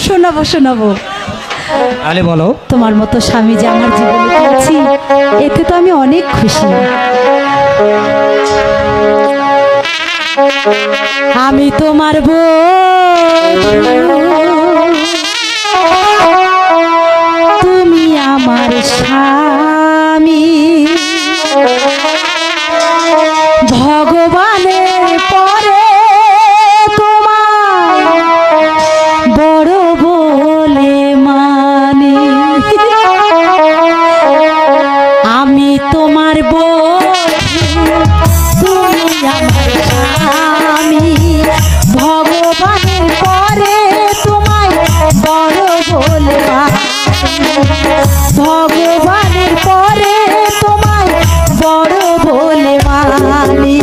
শোনাবো শোনাবো। আলে বলো। তোমার মতো স্বামী যে আমার জীবনে পেয়েছি এতে তো আমি অনেক খুশি। আমি তোমার বউ, তুমি আমার স্বামী, ভগবানের পরে তোমার বড় বলে মানি। আমি তোমার বন্ধু, তুমি আমার স্বামী, ভগবানের পরে তোমায় বড় বলে মানি। ভগবানের পরে তোমায় বড় বলে মানি।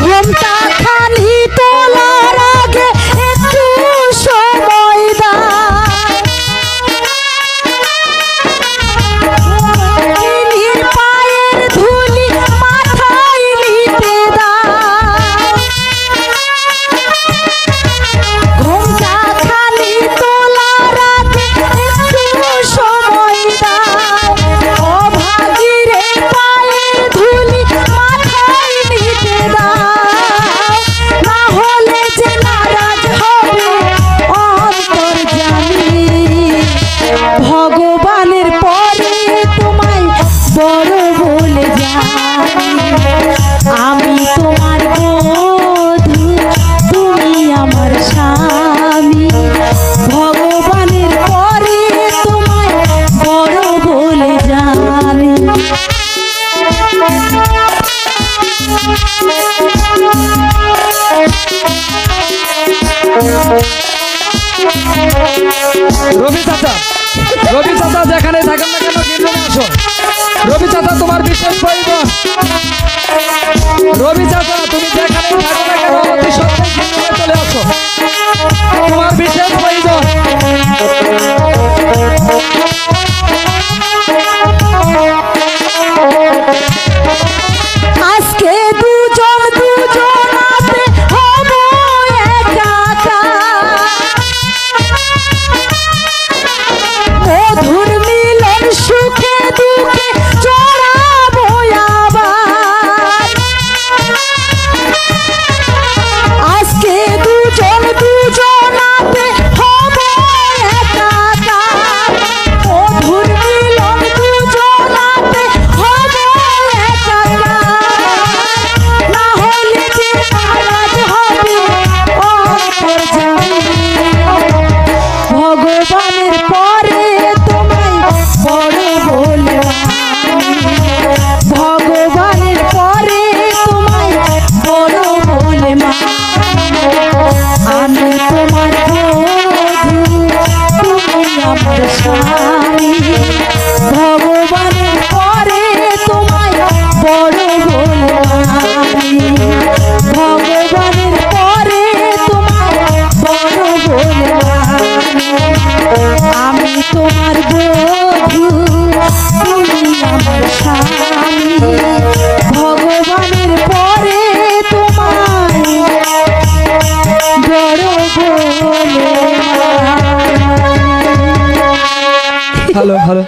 ঘুমটা খালি তোলার আগে একটু সময় দাও, পায়ের ধুলি মাথায় নিতে দাও। ঘুমটা খালি তোলার আগে একটু সময় দাও, অভাগীরে পায়ের ধুলি মাথায় নিতে দাও। না হলে যে নারাজ হবে অন্তর্যামী, ভগবানের পরে তোমায় বড় বলে জানি। আমি তোমার বধূ, তুমি আমার স্বামী, ভগবানের পরে তোমায় বড় বলে জানি। রবি চাচা, রবি চাচা যেখানে থাকেন না কেন কিন্তু আসো। রবি চাচা তোমার বিশেষ প্রয়োজন। রবি চাচা তুমি যেখানে থাকো না কেন অতি সত্ত্বেই কিন্তু চলে আসো, তোমার বিশেষ প্রয়োজন। আজকে দুজন দুজনাতে হব একাকা, মধুর মিলন সুখে দুঃখে চড়াবো আবার। আজকে দুজন দুজনাতে হব একাকা, মধুর মিলন দুজনাতে হব একাকা। না হলে যে নারাজ হবে অন্তর্যামী, ভগবানের পরে তোমায় বড় বলে মানি। ভগবানের পরে তোমায় বড় বলে মানি। আমি তোমার বধূ, তুমি আমার স্বামী, ভগবানের পরে তোমায় বড় বলে মানি। ভগবানের পরে তোমায় বড় বলে মানি। আমি তোমার বধূ, তুমি আমার স্বামী, ভগবানের পরে তোমায় বড় বলে মানি। Hello hello.